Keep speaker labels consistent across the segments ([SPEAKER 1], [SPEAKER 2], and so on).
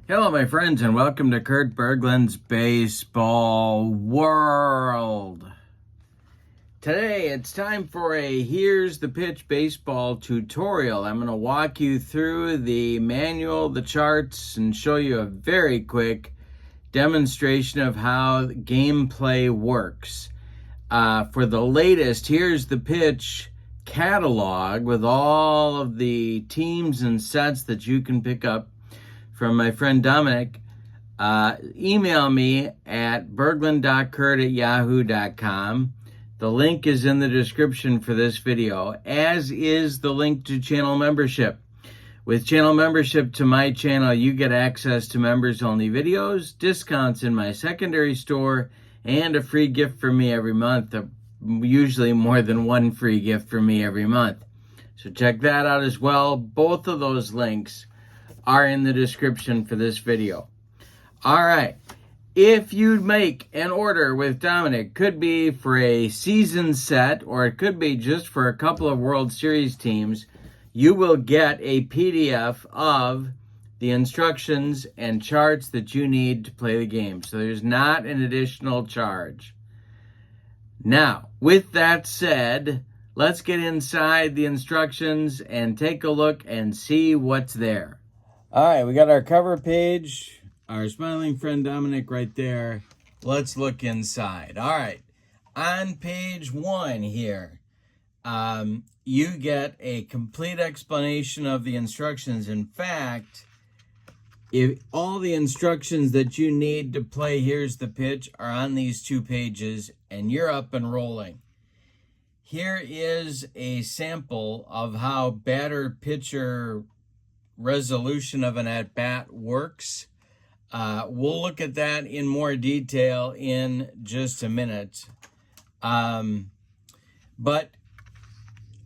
[SPEAKER 1] Hello, my friends, and welcome to Kurt Berglund's Baseball World. Today, it's time for a Here's the Pitch baseball tutorial. I'm going to walk you through the manual, the charts, and show you a very quick demonstration of how gameplay works. For the latest Here's the Pitch catalog with all of the teams and sets that you can pick up from my friend Dominic, email me at berglund.kurt@yahoo.com. The link is in the description for this video, as is the link to channel membership. With channel membership to my channel, you get access to members-only videos, discounts in my secondary store, and a free gift from me every month, usually more than one free gift from me every month. So check that out as well. Both of those links are in the description for this video. All right. If you make an order with Dominic, could be for a season set or it could be just for a couple of World Series teams, you will get a PDF of the instructions and charts that you need to play the game. So there's not an additional charge. Now, with that said, let's get inside the instructions and take a look and see what's there. All right, we got our cover page, our smiling friend Dominic right there. Let's look inside. All right, on page 1 here, you get a complete explanation of the instructions. In fact, if all the instructions that you need to play Here's the Pitch are on these 2 pages, and you're up and rolling. Here is a sample of how batter-pitcher resolution of an at-bat works. We'll look at that in more detail in just a minute. But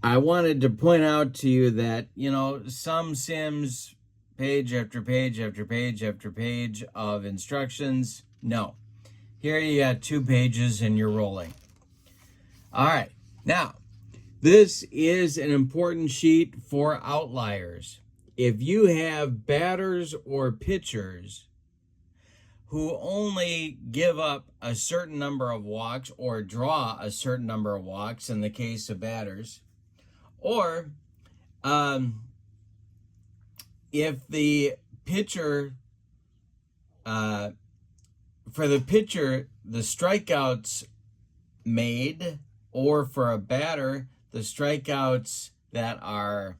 [SPEAKER 1] I wanted to point out to you that, some sims, page after page after page after page of instructions. No. Here you got 2 pages and you're rolling. All right. Now, this is an important sheet for outliers. If you have batters or pitchers who only give up a certain number of walks or draw a certain number of walks in the case of batters, or if the pitcher, for the pitcher, the strikeouts made, or for a batter, the strikeouts that are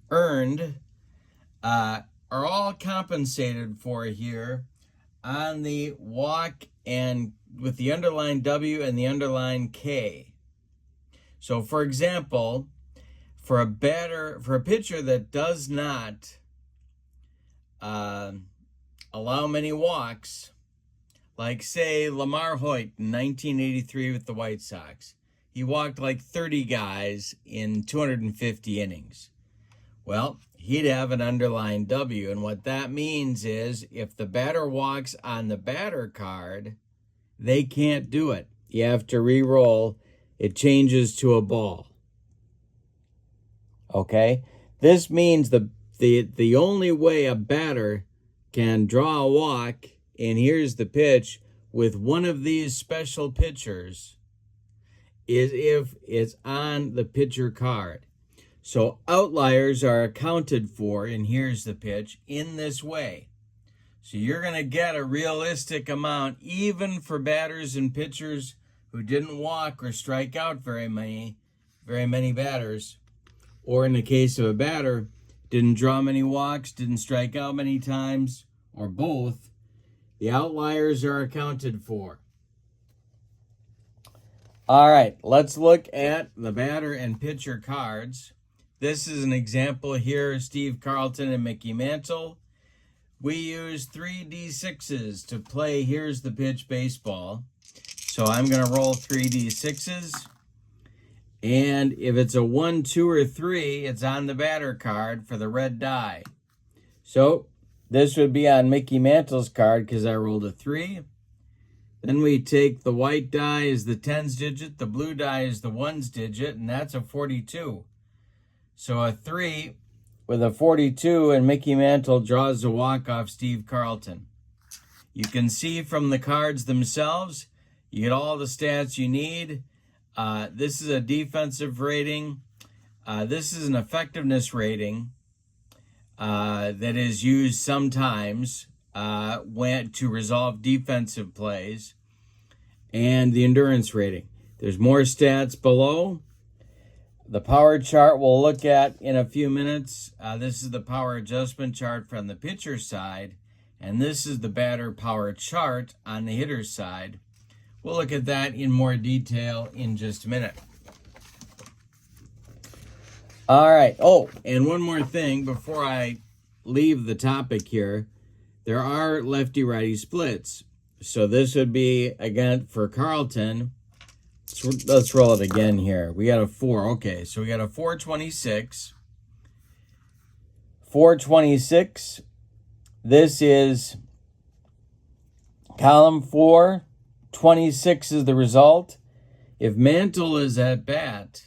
[SPEAKER 1] earned, are all compensated for here on the walk and with the underline W and the underline K. So for example, for a pitcher that does not allow many walks, like say Lamar Hoyt in 1983 with the White Sox, he walked like 30 guys in 250 innings. Well, he'd have an underlined W, and what that means is if the batter walks on the batter card, they can't do it. You have to re-roll. It changes to a ball. Okay? This means the only way a batter can draw a walk, and Here's the Pitch, with one of these special pitchers is if it's on the pitcher card. So outliers are accounted for in Here's the Pitch in this way. So you're going to get a realistic amount even for batters and pitchers who didn't walk or strike out very many batters, or in the case of a batter, didn't draw many walks, didn't strike out many times, or both. The outliers are accounted for. All right, let's look at the batter and pitcher cards. This is an example here, Steve Carlton and Mickey Mantle. We use 3D6s to play Here's the Pitch baseball. So I'm going to roll 3D6s. And if it's a 1, 2, or 3, it's on the batter card for the red die. So this would be on Mickey Mantle's card because I rolled a 3. Then we take the white die as the tens digit, the blue die is the ones digit, and that's a 42. So a 3 with a 42, and Mickey Mantle draws the walk-off Steve Carlton. You can see from the cards themselves, you get all the stats you need. This is a defensive rating. This is an effectiveness rating that is used sometimes to resolve defensive plays, and the endurance rating. There's more stats below. The power chart we'll look at in a few minutes. This is the power adjustment chart from the pitcher side, and this is the batter power chart on the hitter side. We'll look at that in more detail in just a minute. All right. Oh, and one more thing before I leave the topic here. There are lefty-righty splits. So this would be, again, for Carlton. Let's roll it again here. We got a 4. Okay, so we got a 426. 426. This is column 4. 26 is the result. If Mantle is at bat,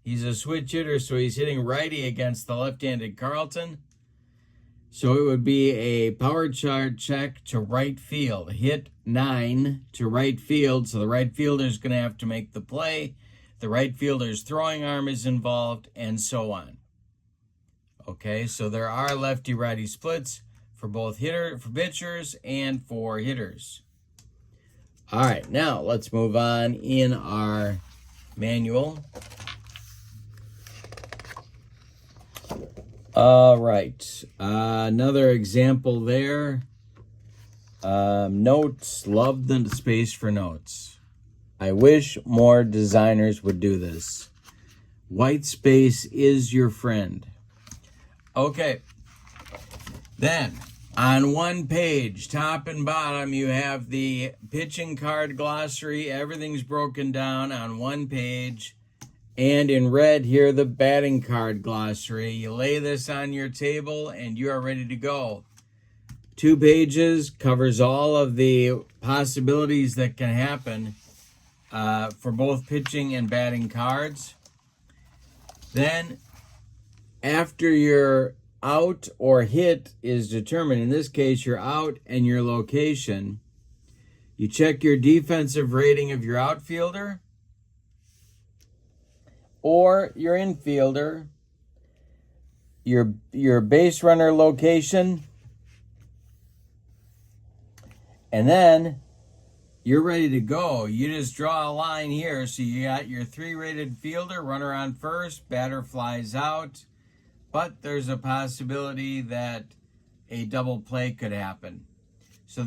[SPEAKER 1] he's a switch hitter, so he's hitting righty against the left-handed Carlton. So it would be a power chart check to right field. Hit 9 to right field, so the right fielder is going to have to make the play. The right fielder's throwing arm is involved, and so on. Okay, so there are lefty-righty splits for both for pitchers and for hitters. All right, now let's move on in our manual. All right, another example there. Notes, love the space for notes. I wish more designers would do this. White space is your friend. Okay, then on one page, top and bottom, you have the pitching card glossary. Everything's broken down on one page. And in red here, the batting card glossary. You lay this on your table and you are ready to go. 2 pages covers all of the possibilities that can happen for both pitching and batting cards. Then, after your out or hit is determined, in this case, your out and your location, you check your defensive rating of your outfielder or your infielder, your base runner location, and then you're ready to go. You just draw a line here. So you got your 3-rated fielder, runner on first, batter flies out, but there's a possibility that a double play could happen. So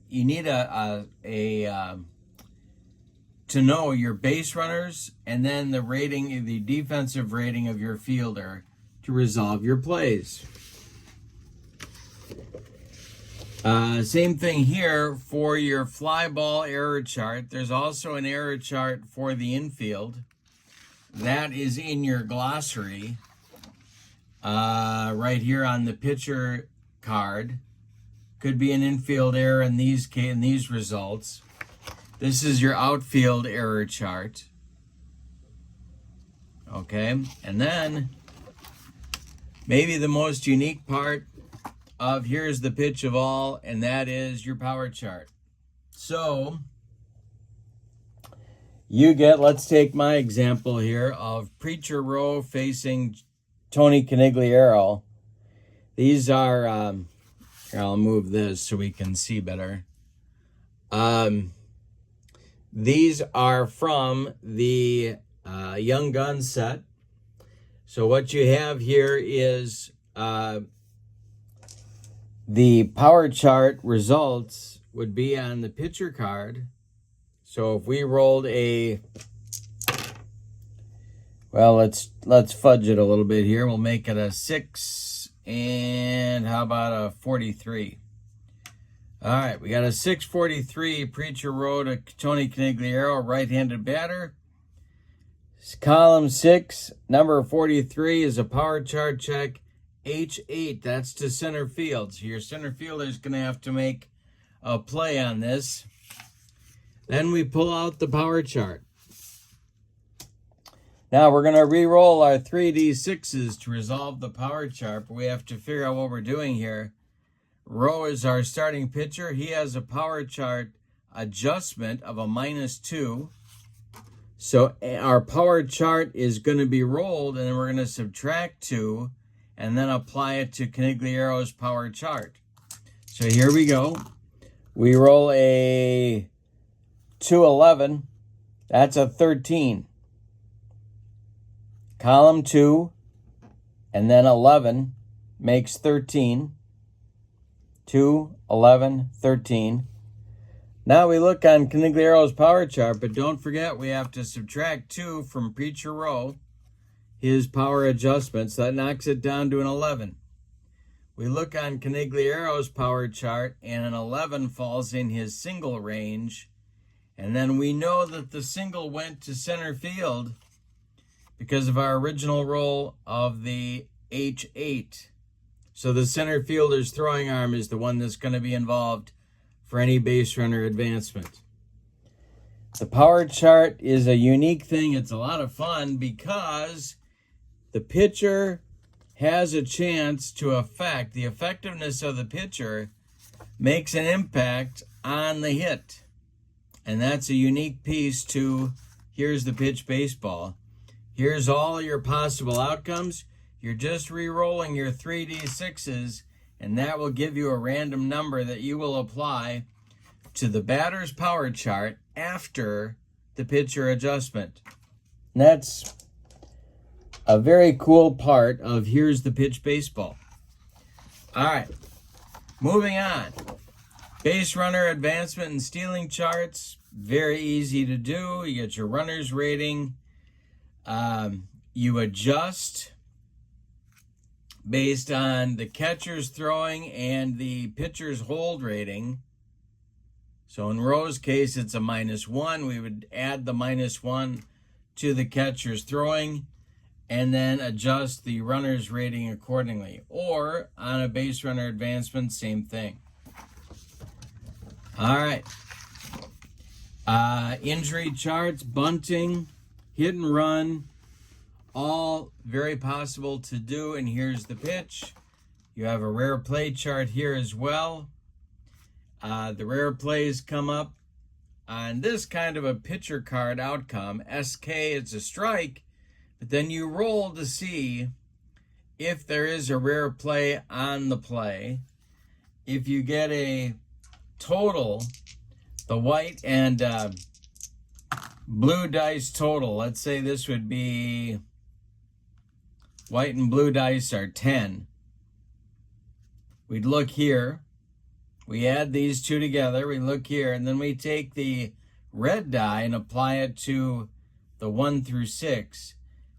[SPEAKER 1] you need to know your base runners and then the defensive rating of your fielder to resolve your plays. Same thing here for your fly ball error chart. There's also an error chart for the infield. That is in your glossary right here on the pitcher card. Could be an infield error in these results. This is your outfield error chart. Okay, and then maybe the most unique part of here's the pitch of all, and that is your power chart. So you get, let's take my example here of Preacher Row facing Tony Conigliaro. These are, here, I'll move this so we can see better. These are from the Young Gun set. So what you have here is the power chart results would be on the pitcher card. So if we rolled well, let's fudge it a little bit here. We'll make it a 6, and how about a 43? All right, we got a 643 Preacher Row to Tony Conigliaro, right-handed batter. Column 6, number 43 is a power chart check. H8, that's to center field. So your center fielder is going to have to make a play on this. Then we pull out the power chart. Now we're going to re-roll our 3d6s to resolve the power chart, but we have to figure out what we're doing here. Rowe is our starting pitcher. He has a power chart adjustment of a -2. So our power chart is going to be rolled, and then we're going to subtract 2 and then apply it to Conigliero's power chart. So here we go. We roll a 2-11. That's a 13. Column 2 and then 11 makes 13. 2, 11, 13. Now we look on Conigliero's power chart, but don't forget we have to subtract 2 from Preacher Rowe, his power adjustments. That knocks it down to an 11. We look on Conigliero's power chart, and an 11 falls in his single range. And then we know that the single went to center field because of our original roll of the H8. So the center fielder's throwing arm is the one that's going to be involved for any base runner advancement. The power chart is a unique thing. It's a lot of fun because the pitcher has a chance to affect, the effectiveness of the pitcher makes an impact on the hit. And that's a unique piece to Here's the Pitch Baseball. Here's all your possible outcomes. You're just re-rolling your 3d6s, and that will give you a random number that you will apply to the batter's power chart after the pitcher adjustment. And that's a very cool part of Here's the Pitch Baseball. All right, moving on. Base runner advancement and stealing charts, very easy to do. You get your runner's rating. You adjust based on the catcher's throwing and the pitcher's hold rating. So in Rowe's case, it's a -1. We would add the -1 to the catcher's throwing and then adjust the runner's rating accordingly. Or on a base runner advancement, same thing. All right. Injury charts, bunting, hit and run, all very possible to do. And here's the pitch. You have a rare play chart here as well. The rare plays come up on this kind of a pitcher card outcome. SK, it's a strike, but then you roll to see if there is a rare play on the play. If you get a total, the white and blue dice total, let's say this would be white and blue dice are 10. We'd look here. We add these two together. We look here, and then we take the red die and apply it to the 1 through 6.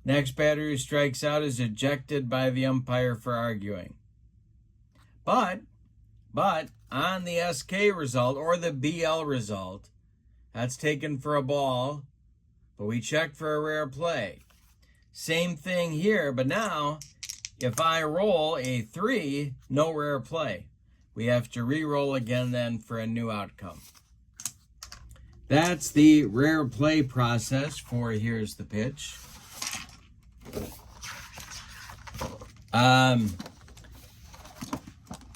[SPEAKER 1] Next batter who strikes out is ejected by the umpire for arguing. But on the SK result or the BL result, that's taken for a ball, but we check for a rare play. Same thing here, but now if I roll a 3, no rare play. We have to re-roll again then for a new outcome. That's the rare play process for Here's the Pitch.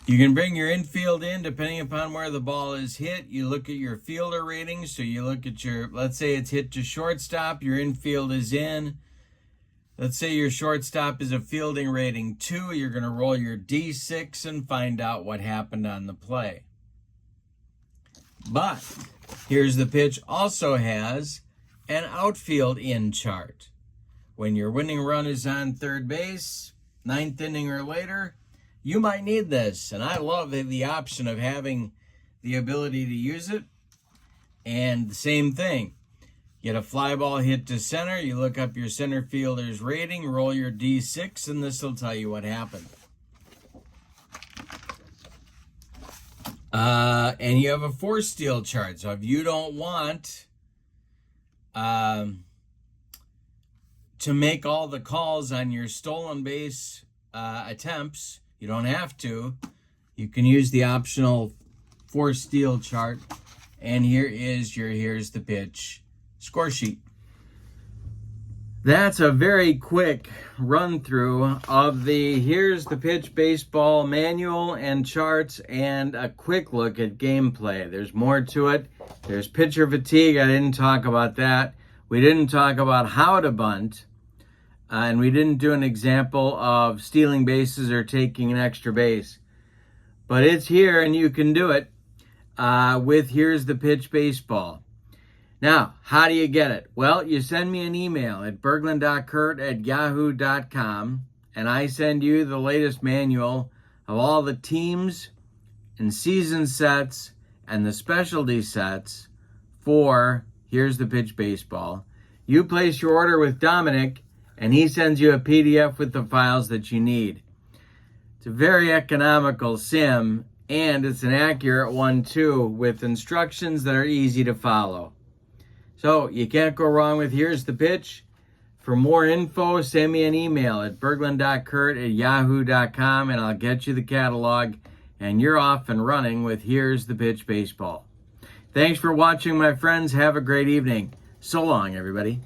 [SPEAKER 1] You can bring your infield in depending upon where the ball is hit. You look at your fielder ratings. So you look at your, let's say it's hit to shortstop, your infield is in. Let's say your shortstop is a fielding rating 2. You're going to roll your D6 and find out what happened on the play. But Here's the Pitch also has an outfield in chart. When your winning run is on third base, 9th inning or later, you might need this. And I love the option of having the ability to use it. And the same thing. Get a fly ball hit to center, you look up your center fielder's rating, roll your D6, and this will tell you what happened. And you have a force steal chart. So if you don't want to make all the calls on your stolen base attempts, you don't have to. You can use the optional force steal chart. And here is your Here's the Pitch score sheet. That's a very quick run through of the Here's the Pitch Baseball manual and charts and a quick look at gameplay. There's more to it. There's pitcher fatigue. I didn't talk about that. We didn't talk about how to bunt. And we didn't do an example of stealing bases or taking an extra base. But it's here and you can do it with Here's the Pitch Baseball. Now, how do you get it? Well, you send me an email at berglund.kurt@yahoo.com, and I send you the latest manual of all the teams and season sets and the specialty sets for Here's the Pitch Baseball. You place your order with Dominic, and he sends you a PDF with the files that you need. It's a very economical sim, and it's an accurate one too, with instructions that are easy to follow. So you can't go wrong with Here's the Pitch. For more info, send me an email at berglund.kurt@yahoo.com, and I'll get you the catalog, and you're off and running with Here's the Pitch Baseball. Thanks for watching, my friends. Have a great evening. So long, everybody.